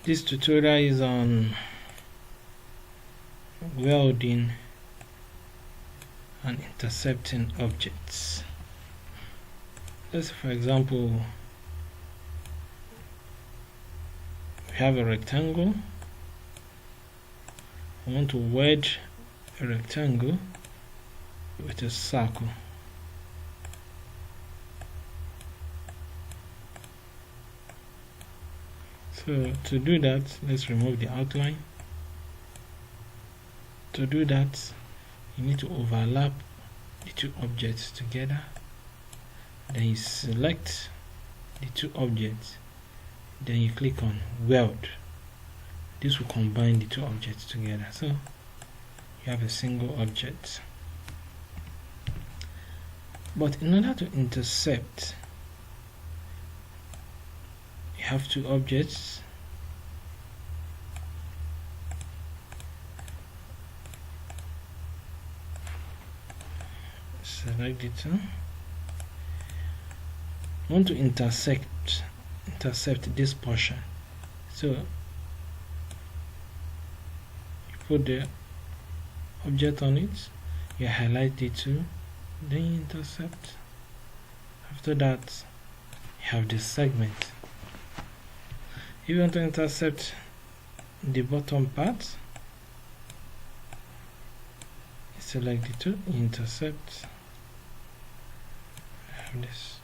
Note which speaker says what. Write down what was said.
Speaker 1: This tutorial is on welding and intercepting objects. Let's, for example, we have a rectangle. I want to wedge a rectangle with a circle. So to do that, let's remove the outline. To do that, you need to overlap the two objects together. Then you select the two objects. Then you click on weld. This will combine the two objects together. So you have a single object. But in order to intercept, you have two objects. Select the two. I want to intercept this portion. So you put the object on it, you highlight the two, then you intercept. After that, you have this segment. If you want to intercept the bottom part, you select the two, you intercept. I have this.